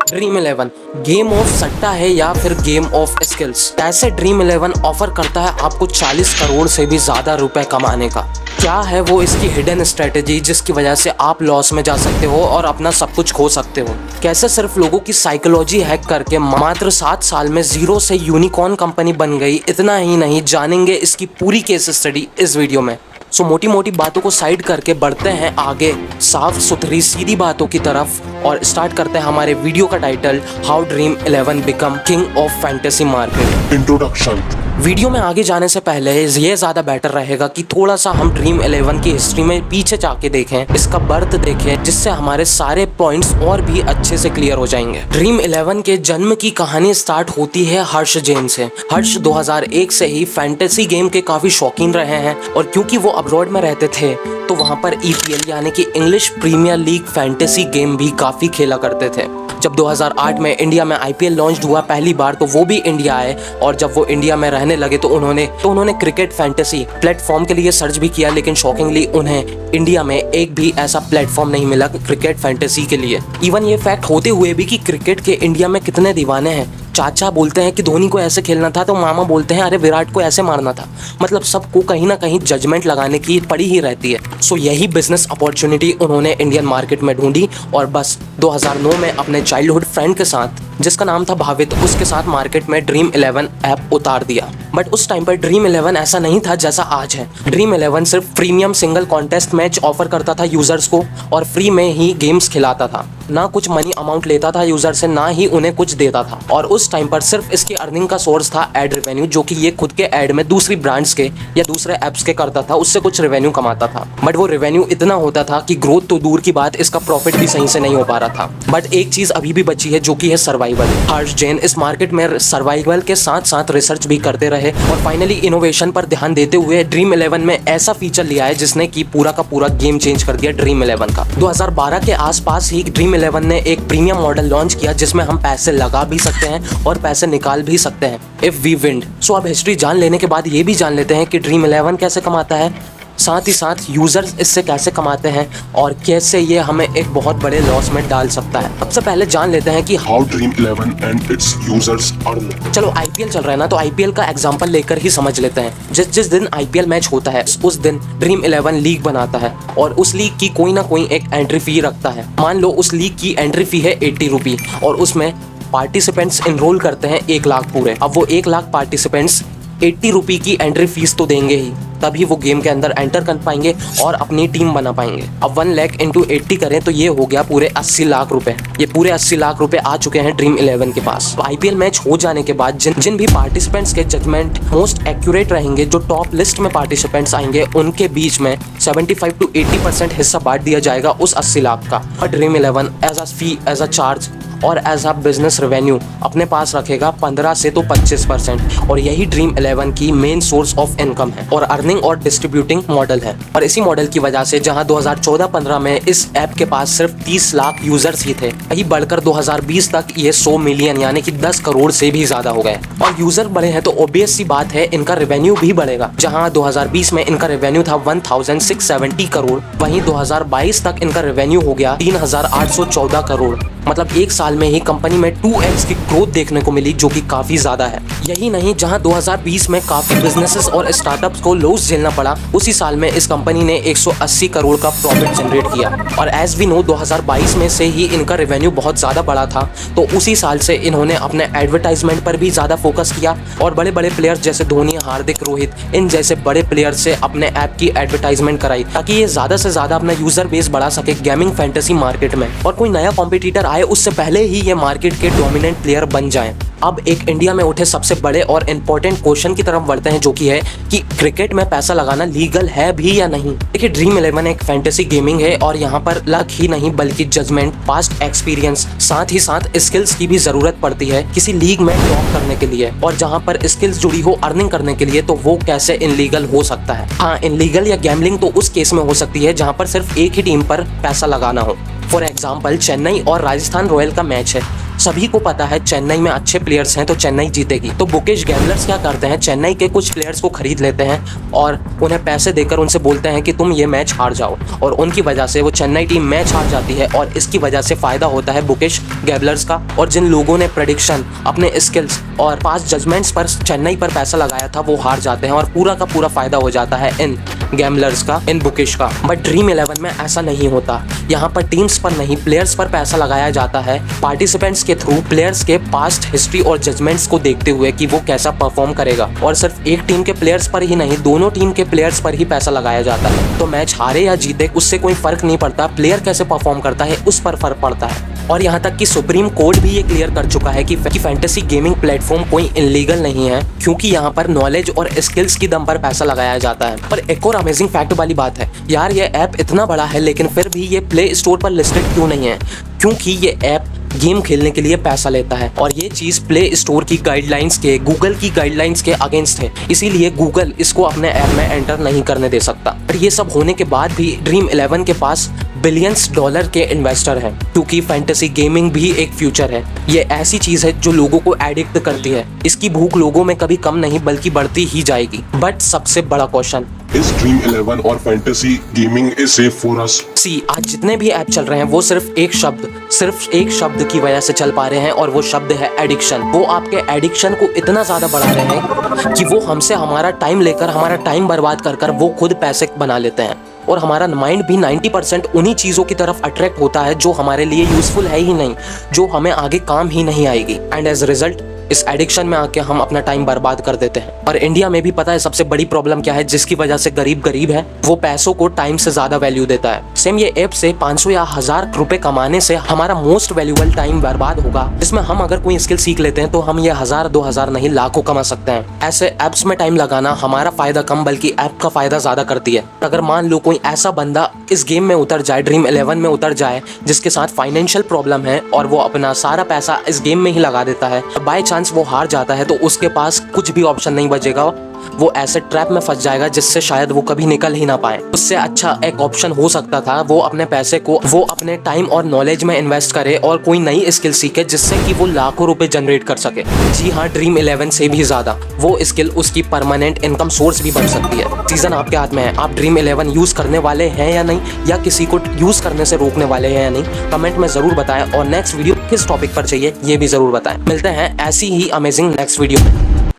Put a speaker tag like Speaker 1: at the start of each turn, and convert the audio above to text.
Speaker 1: Dream 11 game of सट्टा है या फिर गेम ऑफ स्किल्स। ऐसे ड्रीम 11 ऑफर करता है आपको 40 करोड़ से भी ज्यादा रुपए कमाने का। क्या है वो इसकी हिडन स्ट्रेटेजी जिसकी वजह से आप लॉस में जा सकते हो और अपना सब कुछ खो सकते हो। कैसे सिर्फ लोगों की साइकोलॉजी हैक करके मात्र 7 साल में जीरो से यूनिकॉर्न कंपनी बन गई। इतना ही नहीं, जानेंगे इसकी पूरी केस स्टडी इस वीडियो में। सो मोटी मोटी बातों को साइड करके बढ़ते हैं आगे साफ सुथरी सीधी बातों की तरफ और स्टार्ट करते हैं हमारे वीडियो का title how dream 11 become king of fantasy market.
Speaker 2: Introduction.
Speaker 1: Video में आगे जाने से पहले ये ज़्यादा बेटर रहेगा कि थोड़ा सा हम ड्रीम 11 की हिस्ट्री में पीछे जाके देखें, इसका बर्थ देखें, जिससे हमारे सारे पॉइंट्स और भी अच्छे से क्लियर हो जाएंगे। ड्रीम 11 के जन्म की कहानी स्टार्ट होती है हर्ष जैन से। हर्ष 2001 से ही फैंटेसी गेम के काफ़ी शौकीन रहे हैं और क्योंकि वो अब्रॉड में रहते थे तो वहाँ पर EPL यानी कि English premier league fantasy game भी काफ़ी खेला करते थे। जब 2008 में इंडिया में IPL लॉन्च हुआ पहली बार तो वो भी इंडिया आए और जब वो इंडिया में रहने लगे तो उन्होंने क्रिकेट फैंटेसी प्लेटफॉर्म के लिए सर्च भी किया, लेकिन शॉकिंगली उन्हें इंडिया में एक भी ऐसा प्लेटफॉर्म नहीं मिला क्रिकेट फैंटेसी के लिए। इवन ये फैक्ट होते हुए भी कि क्रिकेट के इंडिया में कितने दीवाने हैं। चाचा बोलते हैं कि धोनी को ऐसे खेलना था तो मामा बोलते हैं अरे विराट को ऐसे मारना था। मतलब सबको कहीं ना कहीं जजमेंट लगाने की पड़ी ही रहती है। सो यही बिजनेस अपॉर्चुनिटी उन्होंने इंडियन मार्केट में ढूंढी और बस 2009 में अपने चाइल्डहुड फ्रेंड के साथ जिसका नाम था भावित, उसके साथ मार्केट में ड्रीम 11 ऐप उतार दिया। बट उस टाइम पर ड्रीम 11 ऐसा नहीं था जैसा आज है। ड्रीम 11 सिर्फ premium single contest match offer करता था यूजर्स को और फ्री में ही गेम्स खिलाता था। ना कुछ मनी अमाउंट लेता था यूजर से, ना ही उन्हें कुछ देता था। और उस टाइम पर सिर्फ इसकी अर्निंग का सोर्स था एड रेवेन्यू, जो कि ये खुद के एड में दूसरी ब्रांड्स के या दूसरे एप्स के करता था, उससे कुछ रेवेन्यू कमाता था। बट वो रेवेन्यू इतना होता था कि ग्रोथ तो दूर की बात, इसका प्रॉफिट भी सही से नहीं हो पा रहा था। बट एक चीज अभी भी बची है जो कि है सर्वाइवल। हर्ष जैन इस मार्केट में सर्वाइवल के साथ साथ रिसर्च भी करते रहे और फाइनली इनोवेशन पर ध्यान देते हुए ड्रीम 11 में ऐसा फीचर लिया है जिसने कि पूरा का पूरा गेम चेंज कर दिया ड्रीम 11 का। 2012 के आसपास ही ड्रीम 11 ने एक प्रीमियम मॉडल लॉन्च किया जिसमें हम पैसे लगा भी सकते हैं और पैसे निकाल भी सकते हैं इफ वी विन। सो अब हिस्ट्री जान लेने के बाद ये भी जान लेते हैं कि ड्रीम 11 कैसे कमाता है, साथ ही साथ यूजर्स इससे कैसे कमाते हैं और कैसे ये हमें एक बहुत बड़े लॉस में डाल सकता है। सबसे पहले जान लेते हैं कि
Speaker 2: how dream 11 and it's users earn.
Speaker 1: चलो IPL चल रहा है ना, तो IPL का एग्जांपल लेकर ही समझ लेते हैं। जिस दिन IPL मैच होता है उस दिन ड्रीम 11 लीग बनाता है और उस लीग की कोई ना कोई एक एंट्री फी रखता है। मान लो उस लीग की एंट्री फी है 80 रुपये और उसमें पार्टिसिपेंट्स इनरोल करते हैं 1 लाख पूरे। अब वो 1 लाख पार्टिसिपेंट्स 80 रुपये की एंट्री फीस तो देंगे ही, तभी वो गेम के अंदर एंटर कर पाएंगे और अपनी टीम बना पाएंगे। अब 1 लाख इंटू 80 करें तो ये हो गया पूरे 80 लाख रुपए। ये पूरे 80 लाख रुपए आ चुके हैं ड्रीम 11 के पास। तो IPL मैच हो जाने के बाद जिन भी पार्टिसिपेंट्स के जजमेंट मोस्ट एक्यूरेट रहेंगे, जो टॉप लिस्ट में पार्टिसिपेंट्स आएंगे, उनके बीच में 75 to 80% हिस्सा बांट दिया जाएगा उस 80 लाख का। और dream 11 as a fee, as a charge और एज अ बिजनेस रेवेन्यू अपने पास रखेगा 15 से तो 25%। और यही ड्रीम 11 की मेन सोर्स ऑफ इनकम है और अर्निंग और डिस्ट्रीब्यूटिंग मॉडल है। और इसी मॉडल की वजह से जहां 2014-15 में इस ऐप के पास सिर्फ 30 लाख यूजर्स ही थे, वही बढ़कर 2020 तक ये 100 मिलियन यानी कि 10 करोड़ से भी ज्यादा हो गए। और यूजर बढ़े हैं तो ऑब्वियस सी बात है इनका रेवेन्यू भी बढ़ेगा। जहां 2020 में इनका रेवेन्यू था 1670 करोड़, वहीं 2022 तक इनका रेवेन्यू हो गया 3814 करोड़। मतलब एक साल में ही कंपनी में 2x की ग्रोथ देखने को मिली, जो कि काफी ज्यादा है। यही नहीं, जहां 2020 में काफी बिजनेसेस और स्टार्टअप्स को लॉस झेलना पड़ा, उसी साल में इस कंपनी ने 180 करोड़ का प्रॉफिट जनरेट किया। और एज वी नो 2022 में से ही इनका रेवेन्यू बहुत ज्यादा बढ़ा था, तो उसी साल से इन्होंने अपने एडवर्टाइजमेंट पर भी ज्यादा फोकस किया और बड़े बड़े प्लेयर्स जैसे धोनी, हार्दिक, रोहित, इन जैसे बड़े प्लेयर से अपने ऐप की एडवर्टाइजमेंट कराई ताकि ये ज्यादा से ज्यादा अपना यूजर बेस बढ़ा सके गेमिंग फैंटेसी मार्केट में और कोई नया कॉम्पिटिटर आए उससे पहले ही ये मार्केट के डोमिनेंट प्लेयर बन जाएं। अब एक इंडिया में उठे सबसे बड़े और इम्पोर्टेंट क्वेश्चन की तरफ बढ़ते हैं, जो कि है कि क्रिकेट में पैसा लगाना लीगल है भी या नहीं। देखिए ड्रीम 11 एक फैंटेसी गेमिंग है और यहाँ पर लक ही नहीं बल्कि जजमेंट, पास्ट एक्सपीरियंस, साथ ही साथ स्किल्स की भी जरूरत पड़ती है किसी लीग में टॉप करने के लिए। और जहाँ पर स्किल्स जुड़ी हो अर्निंग करने के लिए तो वो कैसे इनलीगल हो सकता है। हाँ, इनलीगल या गैम्बलिंग तो उस केस में हो सकती है जहाँ पर सिर्फ एक ही टीम पर पैसा लगाना हो। फॉर एग्जाम्पल चेन्नई और राजस्थान रॉयल का मैच है, सभी को पता है चेन्नई में अच्छे प्लेयर्स हैं तो चेन्नई जीतेगी। तो बुकिश गैम्बलर्स क्या करते हैं, चेन्नई के कुछ प्लेयर्स को खरीद लेते हैं और उन्हें पैसे देकर उनसे बोलते हैं कि तुम ये मैच हार जाओ, और उनकी वजह से वो चेन्नई टीम मैच हार जाती है और इसकी वजह से फायदा होता है बुकिश गैम्बलर्स का। और जिन लोगों ने प्रेडिक्शन, अपने स्किल्स और पास जजमेंट्स पर चेन्नई पर पैसा लगाया था वो हार जाते हैं और पूरा का पूरा फायदा हो जाता है इन गैम्बलर्स का, इन बुकिश का। बट ड्रीम 11 में ऐसा नहीं होता। यहाँ पर टीम्स पर नहीं, प्लेयर्स पर पैसा लगाया जाता है पार्टिसिपेंट्स के थ्रू, प्लेयर्स के पास्ट हिस्ट्री और जजमेंट्स को देखते हुए कि वो कैसा परफॉर्म करेगा। और सिर्फ एक टीम के प्लेयर्स पर ही नहीं, दोनों टीम के प्लेयर्स पर ही पैसा लगाया जाता है। तो मैच हारे या जीते उससे कोई फर्क नहीं पड़ता, प्लेयर कैसे परफॉर्म करता है उस पर फर्क पड़ता है। और यहाँ तक कि सुप्रीम कोर्ट भी ये क्लियर कर चुका है कि फैंटेसी गेमिंग प्लेटफॉर्म कोई इलीगल नहीं है, क्योंकि यहाँ पर नॉलेज और स्किल्स की दम पर पैसा लगाया जाता है। पर एक और अमेजिंग फैक्ट वाली बात है यार, ये ऐप इतना बड़ा है लेकिन फिर भी ये प्ले स्टोर पर लिस्टेड क्यों नहीं है? क्योंकि ये ऐप गेम खेलने के लिए पैसा लेता है और ये चीज प्ले स्टोर की गाइडलाइंस के, गूगल की गाइडलाइंस के अगेंस्ट है, इसीलिए गूगल इसको अपने ऐप में एंटर नहीं करने दे सकता। पर ये सब होने के बाद भी ड्रीम 11 के पास बिलियंस डॉलर के इन्वेस्टर हैं, क्योंकि फैंटेसी गेमिंग भी एक फ्यूचर है। ये ऐसी चीज है जो लोगों को एडिक्ट करती है, इसकी भूख लोगों में कभी कम नहीं बल्कि बढ़ती ही जाएगी। बट सबसे बड़ा क्वेश्चन,
Speaker 2: Is Dream 11 और fantasy gaming is safe for us?
Speaker 1: आज जितने भी ऐप चल रहे हैं वो सिर्फ एक शब्द की वजह से चल पा रहे हैं और वो शब्द है एडिक्शन। वो आपके एडिक्शन को इतना ज्यादा बढ़ा रहे हैं कि वो हमसे हमारा टाइम लेकर, हमारा टाइम बर्बाद कर वो खुद पैसे बना लेते हैं और हमारा माइंड भी 90% उन्हीं चीज़ों की तरफ अट्रैक्ट होता है जो हमारे लिए यूजफुल है ही नहीं, जो हमें आगे काम ही नहीं आएगी। एंड एज रिजल्ट इस एडिक्शन में आके हम अपना टाइम बर्बाद कर देते हैं। और इंडिया में भी पता है सबसे बड़ी प्रॉब्लम क्या है, जिसकी वजह से गरीब है, वो पैसों को टाइम से ज्यादा वैल्यू देता है। सेम ये ऐप से 500 या 1000 रुपए कमाने से हमारा मोस्ट वैल्यूएबल टाइम बर्बाद होगा, जिसमें हम अगर कोई स्किल सीख लेते हैं तो हम ये 1000-2000 नहीं लाखों कमा सकते हैं। ऐसे ऐप्स में टाइम लगाना हमारा फायदा कम बल्कि ऐप का फायदा ज्यादा करती है। अगर मान लो कोई ऐसा बंदा इस गेम में उतर जाए, ड्रीम 11 में उतर जाए, जिसके साथ फाइनेंशियल प्रॉब्लम है और वो अपना सारा पैसा इस गेम में ही लगा देता है, बाय चांस वो हार जाता है तो उसके पास कुछ भी ऑप्शन नहीं बचेगा, वो ऐसे ट्रैप में फंस जाएगा जिससे शायद वो कभी निकल ही ना पाए। उससे अच्छा एक ऑप्शन हो सकता था वो अपने पैसे को वो अपने टाइम और नॉलेज में इन्वेस्ट करे और कोई नई स्किल सीखे जिससे कि वो लाखों रुपए जनरेट कर सके। जी हाँ, ड्रीम 11 से भी ज्यादा वो स्किल उसकी परमानेंट इनकम सोर्स भी बन सकती है। सीजन आपके हाथ में है, आप ड्रीम 11 यूज करने वाले हैं या नहीं, या किसी को यूज करने से रोकने वाले हैं या नहीं, कमेंट में जरूर बताएं। और नेक्स्ट वीडियो किस टॉपिक पर चाहिए ये भी जरूर बताएं। मिलते हैं ऐसी ही अमेजिंग नेक्स्ट वीडियो में।